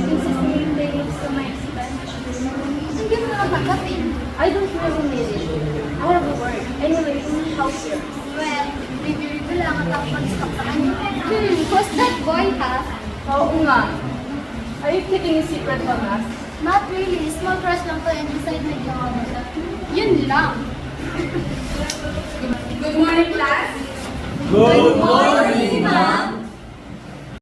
consistently relates to my expense. Hindi mo naman tanggap eh. I don't really need it. I have a word. Anyway, how's here? Well, review lang at ako pag-stop sa kanya. Who's that boy, ha? Oo nga. Are you keeping a secret from us? Not really. Small crush lang to and decide na ginawa mo siya. Yun lang. Good morning, class. Good morning, ma'am.